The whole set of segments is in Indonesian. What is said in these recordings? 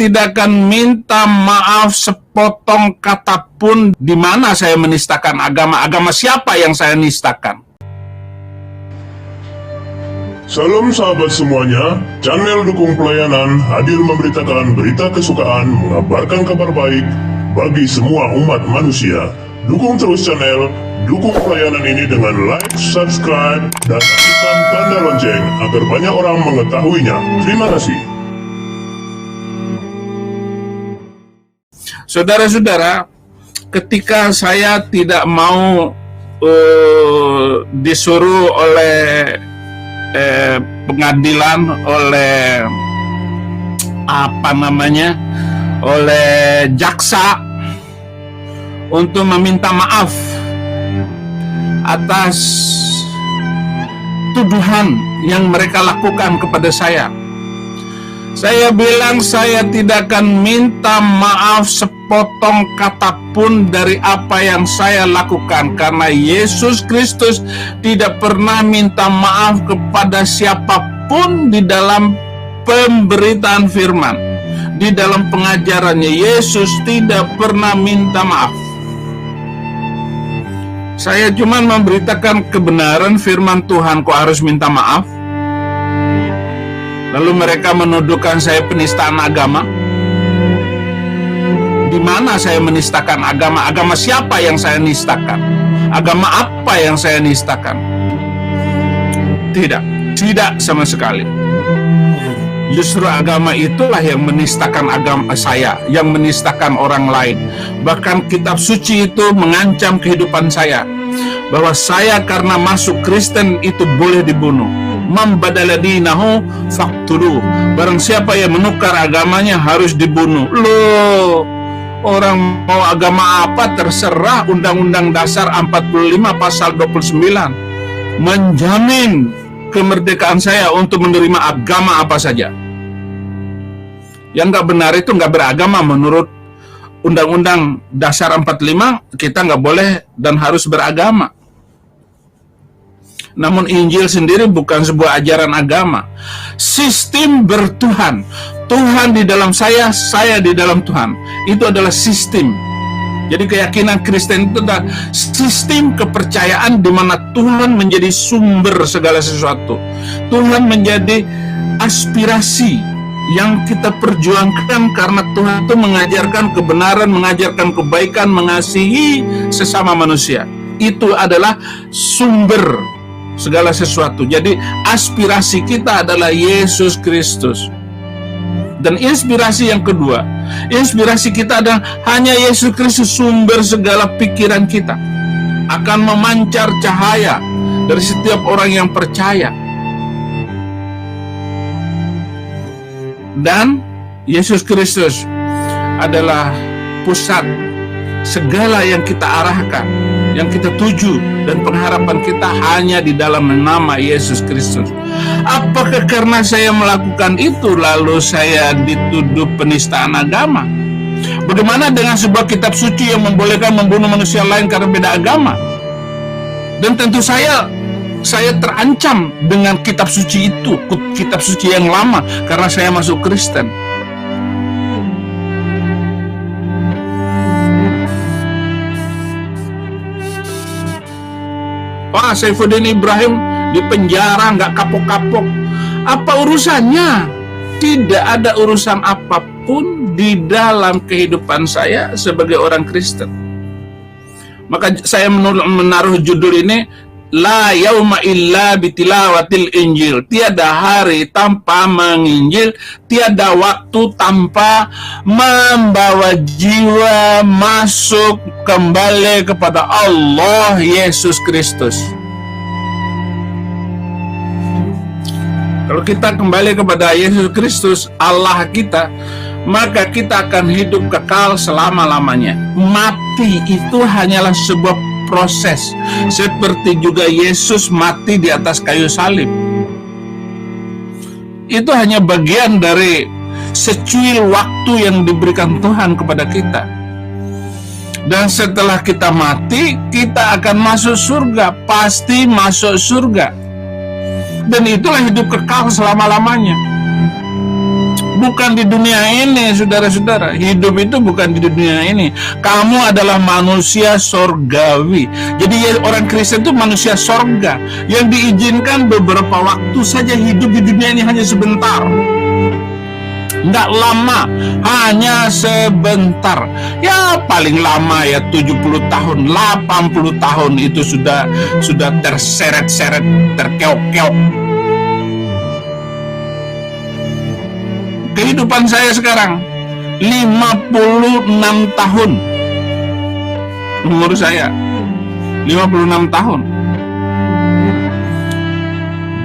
tidak akan minta maaf sepotong kata pun di mana saya menistakan agama. Agama siapa yang saya nistakan? Salam sahabat semuanya, channel Dukung Pelayanan hadir memberitakan berita kesukaan, mengabarkan kabar baik bagi semua umat manusia. Dukung terus channel Dukung Pelayanan ini dengan like, subscribe, dan aktifkan tanda lonceng agar banyak orang mengetahuinya. Terima kasih. Saudara-saudara, ketika saya tidak mau disuruh oleh pengadilan, oleh oleh jaksa untuk meminta maaf atas tuduhan yang mereka lakukan kepada saya. Saya bilang saya tidak akan minta maaf sepotong kata pun dari apa yang saya lakukan, karena Yesus Kristus tidak pernah minta maaf kepada siapapun di dalam pemberitaan firman. Di dalam pengajarannya, Yesus tidak pernah minta maaf. Saya cuma memberitakan kebenaran firman Tuhan, kok harus minta maaf? Lalu mereka menuduhkan saya penistaan agama. Di mana saya menistakan agama? Agama siapa yang saya nistakan? Agama apa yang saya nistakan? Tidak sama sekali. Justru agama itulah yang menistakan agama saya, yang menistakan orang lain. Bahkan kitab suci itu mengancam kehidupan saya, bahwa saya karena masuk Kristen itu boleh dibunuh. Mambadala dinahu faktulu. Barang siapa yang menukar agamanya harus dibunuh. Loh, orang mau agama apa terserah. Undang-Undang Dasar 45 pasal 29 menjamin kemerdekaan saya untuk menerima agama apa saja. Yang nggak benar itu nggak beragama. Menurut Undang-Undang Dasar 45, kita nggak boleh dan harus beragama. Namun Injil sendiri bukan sebuah ajaran agama. Sistem bertuhan. Tuhan di dalam saya di dalam Tuhan. Itu adalah sistem. Jadi keyakinan Kristen itu adalah sistem kepercayaan di mana Tuhan menjadi sumber segala sesuatu. Tuhan menjadi aspirasi yang kita perjuangkan, karena Tuhan itu mengajarkan kebenaran, mengajarkan kebaikan, mengasihi sesama manusia. Itu adalah sumber segala sesuatu. Jadi aspirasi kita adalah Yesus Kristus. Dan inspirasi yang kedua, inspirasi kita adalah hanya Yesus Kristus, sumber segala pikiran kita. Akan memancar cahaya dari setiap orang yang percaya. Dan Yesus Kristus adalah pusat segala yang kita arahkan, yang kita tuju, dan pengharapan kita hanya di dalam nama Yesus Kristus. Apakah karena saya melakukan itu lalu saya dituduh penistaan agama? Bagaimana dengan sebuah kitab suci yang membolehkan membunuh manusia lain karena beda agama? Dan tentu saya terancam dengan kitab suci itu, kitab suci yang lama, karena saya masuk Kristen. Pak Saifuddin Ibrahim di penjara, nggak kapok-kapok. Apa urusannya? Tidak ada urusan apapun di dalam kehidupan saya sebagai orang Kristen. Maka saya menaruh judul ini, La yauma illa bitilawatil Injil. Tiada hari tanpa menginjil, tiada waktu tanpa membawa jiwa masuk kembali kepada Allah Yesus Kristus. Kalau kita kembali kepada Yesus Kristus, Allah kita, maka kita akan hidup kekal selama-lamanya. Mati itu hanyalah sebuah proses, seperti juga Yesus mati di atas kayu salib. Itu hanya bagian dari secuil waktu yang diberikan Tuhan kepada kita. Dan setelah kita mati, kita akan masuk surga, pasti masuk surga. Dan itulah hidup kekal selama-lamanya. bukan di dunia ini, saudara-saudara. Hidup itu bukan di dunia ini. Kamu adalah manusia sorgawi. Jadi orang Kristen itu manusia sorga yang diizinkan beberapa waktu saja hidup di dunia ini, hanya sebentar. Nggak lama, hanya sebentar. Ya paling lama ya 70 tahun, 80 tahun itu sudah terseret-seret, terkeok-keok. Kehidupan saya sekarang 56 tahun. Umur saya 56 tahun.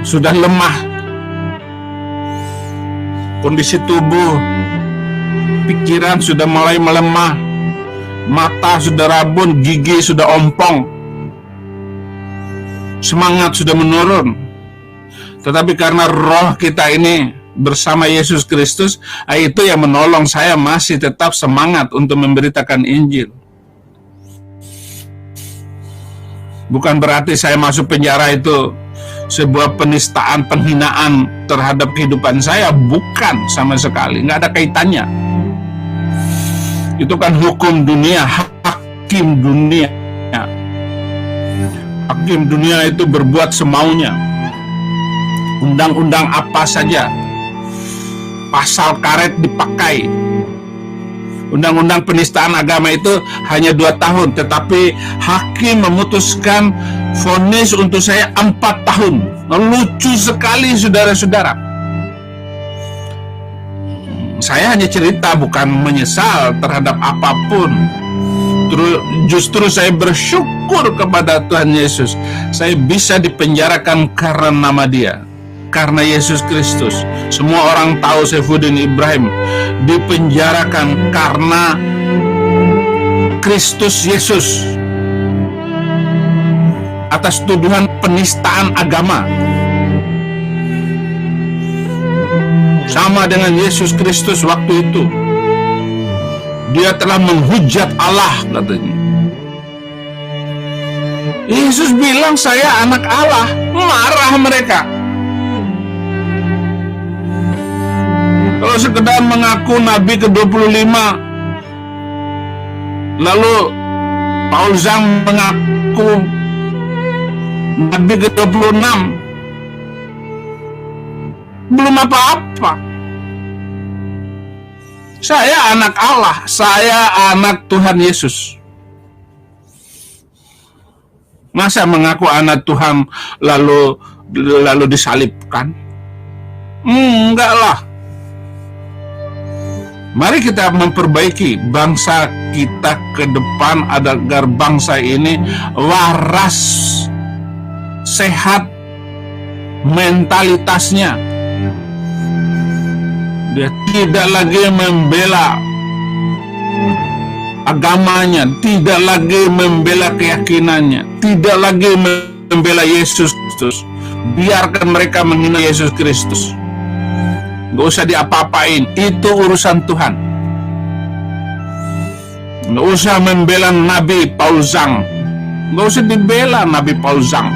Sudah lemah kondisi tubuh, pikiran sudah mulai melemah, mata sudah rabun, gigi sudah ompong, semangat sudah menurun. Tetapi karena roh kita ini bersama Yesus Kristus, itu yang menolong saya masih tetap semangat untuk memberitakan Injil. Bukan berarti saya masuk penjara itu sebuah penistaan, penghinaan terhadap kehidupan saya. Bukan sama sekali, nggak ada kaitannya. Itu kan hukum dunia, hakim dunia. Hakim dunia itu berbuat semaunya. Undang-undang apa saja, pasal karet dipakai. Undang-undang penistaan agama itu hanya 2 tahun, tetapi hakim memutuskan vonis untuk saya 4 tahun. Lucu sekali, saudara-saudara. Saya hanya cerita, bukan menyesal terhadap apapun. Justru saya bersyukur kepada Tuhan Yesus. Saya bisa dipenjarakan karena nama Dia, karena Yesus Kristus. Semua orang tahu Saifuddin Ibrahim dipenjarakan karena Kristus Yesus atas tuduhan penistaan agama. Sama dengan Yesus Kristus waktu itu. Dia telah menghujat Allah, katanya. Yesus bilang saya anak Allah. Marah mereka. Kalau sekedar mengaku Nabi ke-25, lalu Paul Zhang mengaku Nabi ke-26, belum apa-apa. Saya anak Allah, saya anak Tuhan Yesus. Masa mengaku anak Tuhan lalu disalibkan? Enggak lah. Mari kita memperbaiki bangsa kita ke depan agar bangsa ini waras, sehat mentalitasnya. Dia tidak lagi membela agamanya, tidak lagi membela keyakinannya, tidak lagi membela Yesus Kristus. Biarkan mereka menghina Yesus Kristus. Gak usah diapa-apain, itu urusan Tuhan. Gak usah membela Nabi Paul Zhang, gak usah dibela Nabi Paul Zhang.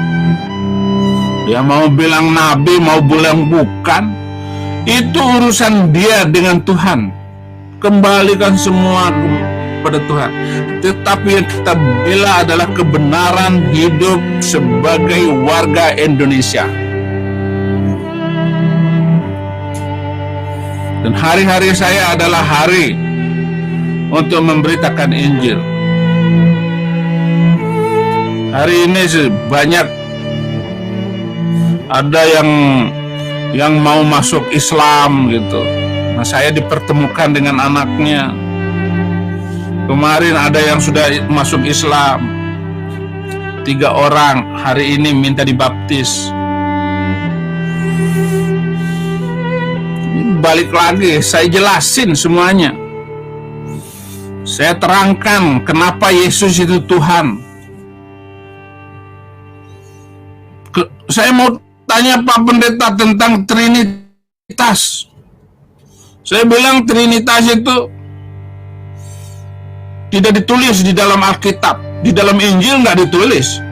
Dia mau bilang Nabi, mau bilang bukan, itu urusan dia dengan Tuhan. Kembalikan semua kepada Tuhan. Tetapi yang kita bela adalah kebenaran hidup sebagai warga Indonesia. Dan hari-hari saya adalah hari untuk memberitakan Injil. Hari ini banyak ada yang mau masuk Islam gitu. Nah, saya dipertemukan dengan anaknya. Kemarin ada yang sudah masuk Islam 3 orang, hari ini minta dibaptis. Balik lagi, saya jelasin semuanya. Saya terangkan kenapa Yesus itu Tuhan. Saya mau tanya Pak Pendeta tentang Trinitas. Saya bilang Trinitas itu tidak ditulis di dalam Alkitab, di dalam Injil nggak ditulis.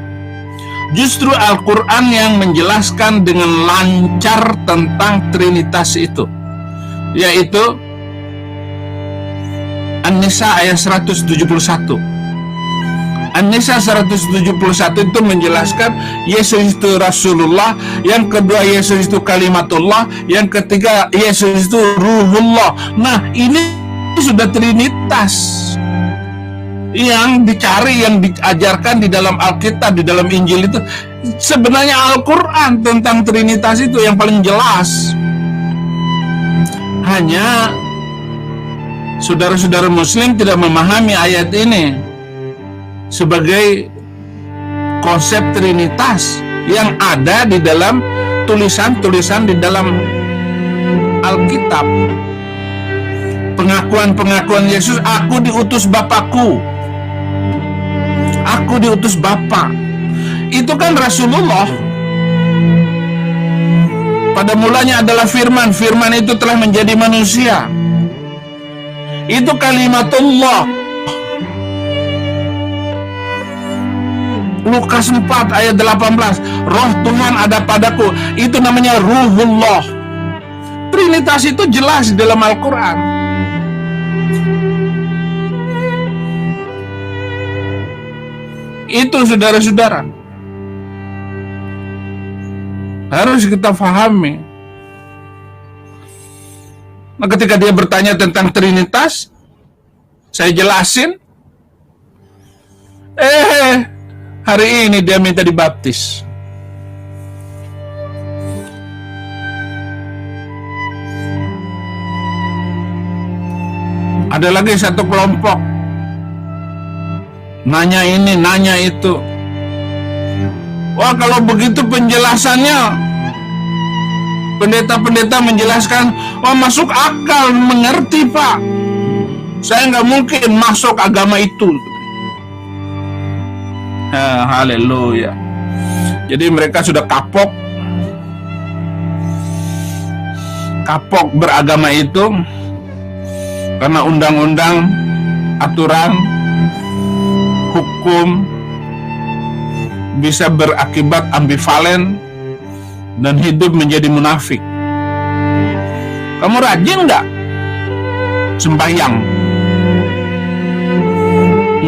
Justru Al-Quran yang menjelaskan dengan lancar tentang Trinitas itu. yaitu An-Nisa ayat 171. An-Nisa 171 itu menjelaskan Yesus itu Rasulullah, yang kedua Yesus itu kalimatullah, yang ketiga Yesus itu ruhullah. Nah, ini sudah trinitas yang dicari, yang diajarkan di dalam Alkitab, di dalam Injil itu. Sebenarnya Al-Quran tentang trinitas itu yang paling jelas. Hanya saudara-saudara muslim tidak memahami ayat ini sebagai konsep trinitas yang ada di dalam tulisan-tulisan di dalam Alkitab. Pengakuan-pengakuan Yesus, aku diutus Bapakku, aku diutus Bapa. Itu kan Rasulullah. Pada mulanya adalah firman, firman itu telah menjadi manusia. Itu kalimatullah. Lukas 4 ayat 18, Roh Tuhan ada padaku, itu namanya Ruhullah. Trinitas itu jelas di dalam Al-Quran. Itu saudara-saudara harus kita pahami. Nah, ketika dia bertanya tentang Trinitas, saya jelasin, hari ini dia minta dibaptis. Ada lagi satu kelompok nanya ini, nanya itu. Wah, kalau begitu penjelasannya, pendeta-pendeta menjelaskan, wah masuk akal, mengerti Pak. Saya nggak mungkin masuk agama itu. Haleluya. Jadi mereka sudah kapok beragama itu karena undang-undang, aturan, hukum bisa berakibat ambivalen dan hidup menjadi munafik. Kamu rajin nggak sembahyang?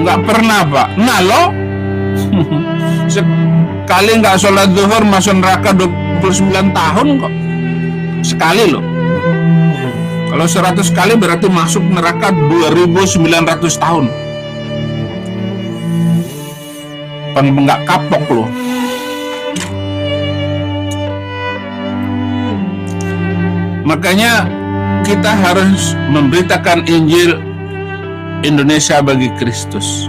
Nggak pernah Pak. Nah lo sekali nggak sholat zuhur masuk neraka 29 tahun kok. Sekali loh. Kalau 100 kali berarti masuk neraka 2900 tahun. Nggak kapok loh. Makanya kita harus memberitakan Injil Indonesia bagi Kristus.